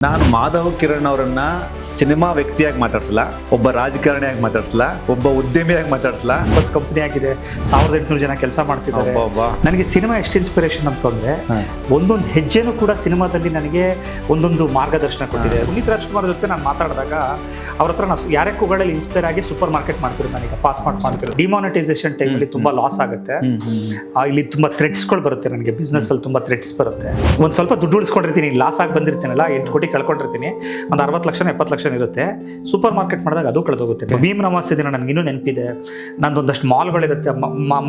ನಾನು ಮಾಧವ್ ಕಿರಣ್ ಅವರನ್ನ ಸಿನಿಮಾ ವ್ಯಕ್ತಿಯಾಗಿ ಮಾತಾಡ್ಸಲ್ಲ, ಒಬ್ಬ ರಾಜಕಾರಣಿಯಾಗಿ ಮಾತಾಡ್ಸಲ್ಲ, ಒಬ್ಬ ಉದ್ಯಮಿಯಾಗಿ ಮಾತಾಡ್ಸಲ್ಲ. 10 ಕಂಪನಿ ಆಗಿದೆ, 1800 ಜನ ಕೆಲಸ ಮಾಡ್ತಿದ್ದಾರೆ. ನನಗೆ ಸಿನಿಮಾ ಎಷ್ಟು ಇನ್ಸ್ಪಿರೇಷನ್ ಅಂತಂದ್ರೆ ಒಂದೊಂದು ಹೆಜ್ಜೆನೂ ಕೂಡ ಸಿನಿಮಾದಲ್ಲಿ ನನಗೆ ಒಂದೊಂದು ಮಾರ್ಗದರ್ಶನ ಕೊಟ್ಟಿದೆ. ಪುನೀತ್ ರಾಜ್ಕುಮಾರ್ ಜೊತೆ ನಾನು ಮಾತಾಡಿದಾಗ ಅವ್ರ ಹತ್ರ ನಾನು ಯಾರೇ ಕೂಗಳಲ್ಲಿ ಇನ್ಸ್ಪೈರ್ ಆಗಿ ಸೂಪರ್ ಮಾರ್ಕೆಟ್ ಮಾಡ್ತಿರೋದು, ನನಗೆ ಪಾಸ್ಮಾರ್ಟ್ ಮಾಡ್ತಿರೋದು. ಡಿಮಾನಿಟೈಸೇಷನ್ ಟೈಮಲ್ಲಿ ತುಂಬಾ ಲಾಸ್ ಆಗುತ್ತೆ, ಇಲ್ಲಿ ತುಂಬಾ ಥ್ರೆಟ್ಸ್ಗಳು ಬರುತ್ತೆ. ನನಗೆ ಬಿಸ್ನೆಸ್ ಅಲ್ಲಿ ತುಂಬಾ ಥ್ರೆಟ್ಸ್ ಬರುತ್ತೆ. ಒಂದು ಸ್ವಲ್ಪ ದುಡ್ಡು ಉಳಿಸ್ಕೊಂಡಿರ್ತೀನಿ, ಲಾಸ್ ಆಗಿ ಬಂದಿರ್ತೀನಲ್ಲ, 8 ಕೋಟಿ ಕಳ್ಕೊಂಡಿರ್ತೀನಿ, ಒಂದು 60 ಲಕ್ಷ 70 ಲಕ್ಷ ಇರುತ್ತೆ. ಸೂಪರ್ ಮಾರ್ಕೆಟ್ ಮಾಡಿದಾಗ ಅದು ಕಳೆದೋಗುತ್ತೆ. ಭೀಮ್ ನವಾಸ್ ದಿನ ನನಗೆ ಇನ್ನೂ ನೆನಪಿದೆ. ನಂದೊಂದಷ್ಟು ಮಾಲ್ಗಳಿರುತ್ತೆ,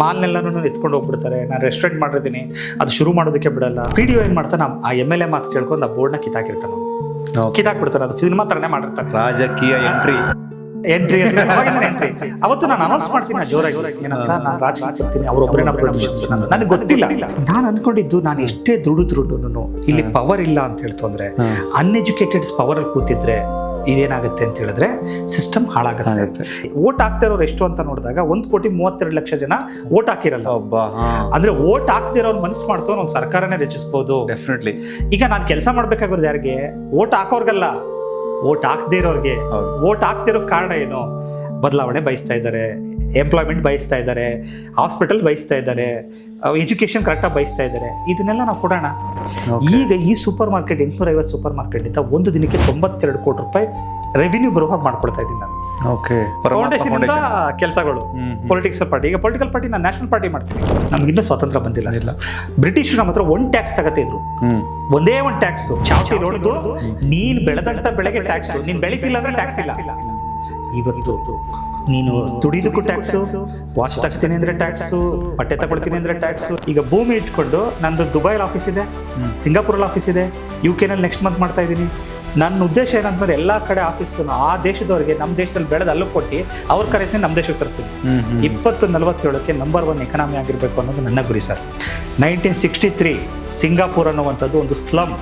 ಮಾಲ್ನೆಲ್ಲನೂ ಎತ್ಕೊಂಡು ಹೋಗ್ಬಿಡ್ತಾರೆ. ನಾನು ರೆಸ್ಟೋರೆಂಟ್ ಮಾಡಿರ್ತೀನಿ, ಅದು ಶುರು ಮಾಡೋದಕ್ಕೆ ಬಿಡಲ್ಲ. PDO ಏನು ಮಾಡ್ತಾನೆ, ಆ MLA ಮಾತು ಕೇಳ್ಕೊಂಡು ಆ ಬೋರ್ಡ್ನ ಕಿತ್ತಾಕಿರ್ತಾನೆ, ಕಿತ್ತಾಕ್ಬಿಡ್ತಾರೆ. ಅದು ಸಿನಿಮಾ ಥರನೇ ಮಾಡಿರ್ತಾರೆ. ರಾಜಕೀಯ ಎಂಟ್ರಿ ಅವತ್ತು ನಾನು ಅನೌನ್ಸ್ ಮಾಡ್ತೀನಿ ಜೋರಾಗಿ, ಏನಂತ ನಾನು ರಾಜಕೀಯ ಬರ್ತೀನಿ, ಅವರೊಬ್ಬರೇ ಪ್ರೊಡ್ಯೂಸರ್ಸ್. ನನಗೆ ಗೊತ್ತಿಲ್ಲ. ನಾನು ಅನ್ಕೊಂಡಿದ್ದು ನಾನು ಎಷ್ಟೇ ದುಡಿದ್ರು ಇಲ್ಲಿ ಪವರ್ ಇಲ್ಲ ಅಂತ ಹೇಳ್ತು ಅಂದ್ರೆ, ಅನ್ಎಜುಕೇಟೆಡ್ಸ್ ಪವರ್ ಅಲ್ಲಿ ಕೂತಿದ್ರೆ ಇದೇನಾಗುತ್ತೆ ಅಂತ ಹೇಳಿದ್ರೆ ಸಿಸ್ಟಮ್ ಹಾಳಾಗುತ್ತೆ. ವೋಟ್ ಹಾಕ್ತಾ ಇರೋರು ಎಷ್ಟು ಅಂತ ನೋಡಿದಾಗ 1,32,00,000 ಜನ ವೋಟ್ ಹಾಕಿರಲ್ಲ. ಅಂದ್ರೆ ವೋಟ್ ಹಾಕ್ತಿರೋರು ಮನಸ್ಸು ಮಾಡ್ತು ನಾವು ಸರ್ಕಾರನೇ ರಚಿಸಬಹುದು. ಡೆಫಿನೆಟ್ಲಿ. ಈಗ ನಾನು ಕೆಲಸ ಮಾಡ್ಬೇಕಾಗಿರೋದು ಯಾರಿಗೆ? ವೋಟ್ ಹಾಕೋರ್ಗಲ್ಲ, ವೋಟ್ ಹಾಕದೇ ಇರೋರಿಗೆ. ವೋಟ್ ಹಾಕ್ತಿರೋ ಕಾರಣ ಏನು? ಬದಲಾವಣೆ ಬಯಸ್ತಾ ಇದ್ದಾರೆ, ಎಂಪ್ಲಾಯ್ಮೆಂಟ್ ಬಯಸ್ತಾ ಇದ್ದಾರೆ, ಹಾಸ್ಪಿಟಲ್ ಬಯಸ್ತಾ ಇದ್ದಾರೆ, ಎಜುಕೇಶನ್ ಕರೆಕ್ಟಾಗಿ ಬಯಸ್ತಾ ಇದ್ದಾರೆ. ಇದನ್ನೆಲ್ಲ ನಾವು ಕೊಡೋಣ. ಈಗ ಈ ಸೂಪರ್ ಮಾರ್ಕೆಟ್ 850 ಸೂಪರ್ ಮಾರ್ಕೆಟ್ ಇಂದ ಒಂದು ದಿನಕ್ಕೆ 92 ಕೋಟಿ ರೂಪಾಯಿ ರೆವಿನ್ಯೂ ಬರೋ ಹಾಗೆ ಮಾಡ್ಕೊಡ್ತಾ ಇದ್ದೀನಿ ನಾನು. ಫೌಂಡೇಶನ್ ಕೆಲಸಗಳು. ಪೊಲಿಟಿಕ್ಸ್ ಪಾರ್ಟಿ, ಈಗ ಪೊಲಿಟಿಕಲ್ ಪಾರ್ಟಿ ನಾನು ನ್ಯಾಷನಲ್ ಪಾರ್ಟಿ ಮಾಡ್ತೀನಿ. ನಮ್ಗಿನ್ನೂ ಸ್ವಾತಂತ್ರ್ಯ ಬಂದಿಲ್ಲ. ಬ್ರಿಟಿಷರು ನಮ್ಮ ಹತ್ರ 1 ಟ್ಯಾಕ್ಸ್ ತಗತ್ತಿದ್ರು, ಒಂದೇ 1 ಟ್ಯಾಕ್ಸ್. ಚಾವಟಿ ನೋಡಿದ್ದು, ನೀನ್ ಬೆಳೆದಂತ ಬೆಳೆಗೆ ಟ್ಯಾಕ್ಸ್, ನೀನ್ ಬೆಳಿತಿಲ್ಲ ಅಂದ್ರೆ ಟ್ಯಾಕ್ಸ್ ಇಲ್ಲ. ಇವತ್ತು ನೀನು ದುಡಿದಕ್ಕೂ ಟ್ಯಾಕ್ಸು, ವಾಚ್ ತಗ್ತೀನಿ ಅಂದ್ರೆ ಟ್ಯಾಕ್ಸು, ಬಟ್ಟೆ ತಗೊಳ್ತೀನಿ ಅಂದ್ರೆ ಟ್ಯಾಕ್ಸು. ಈಗ ಭೂಮಿ ಇಟ್ಕೊಂಡು ನಂದು ದುಬೈಲ್ ಆಫೀಸ್ ಇದೆ, ಸಿಂಗಾಪುರಲ್ಲಿ ಆಫೀಸ್ ಇದೆ, UK ನಲ್ಲಿ ನೆಕ್ಸ್ಟ್ ಮಂತ್ ಮಾಡ್ತಾ ಇದ್ದೀನಿ. ನನ್ನ ಉದ್ದೇಶ ಏನಂತಂದ್ರೆ ಎಲ್ಲ ಕಡೆ ಆಫೀಸ್ಗೂ ಆ ದೇಶದವರಿಗೆ ನಮ್ಮ ದೇಶದಲ್ಲಿ ಬೆಳೆದು ಅಲ್ಲೂ ಕೊಟ್ಟು ಅವ್ರ ಕರೆನ್ಸಿ ನಮ್ಮ ದೇಶಕ್ಕೆ ತರ್ತೀನಿ. 2047ಕ್ಕೆ ನಂಬರ್ 1 ಎಕನಾಮಿ ಆಗಿರಬೇಕು ಅನ್ನೋದು ನನ್ನ ಗುರಿ ಸರ್. 1963 ಸಿಂಗಾಪುರ್ ಅನ್ನುವಂಥದ್ದು ಒಂದು ಸ್ಲಮ್.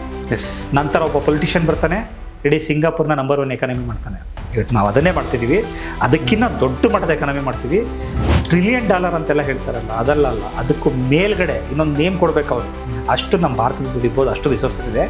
ನಂತರ ಒಬ್ಬ ಪೊಲಿಟಿಷಿಯನ್ ಬರ್ತಾನೆ, ಇಡೀ ಸಿಂಗಾಪುರ್ನ ನಂಬರ್ 1 ಎಕಾನಮಿ ಮಾಡ್ತಾನೆ. ಇವತ್ತು ನಾವು ಅದನ್ನೇ ಮಾಡ್ತಿದ್ದೀವಿ, ಅದಕ್ಕಿಂತ ದೊಡ್ಡ ಮಟ್ಟದ ಎಕಾನಮಿ ಮಾಡ್ತೀವಿ. $1 ಟ್ರಿಲಿಯನ್ ಅಂತೆಲ್ಲ ಹೇಳ್ತಾರಲ್ಲ, ಅದಲ್ಲ, ಅದಕ್ಕೂ ಮೇಲ್ಗಡೆ ಇನ್ನೊಂದು ನೇಮ್ ಕೊಡ್ಬೇಕು ಅವರು. ಅಷ್ಟು ನಮ್ಮ ಭಾರತದಲ್ಲಿ ದುಡಿಬೋದು, ಅಷ್ಟು ರಿಸೋರ್ಸಸ್ ಇದೆ.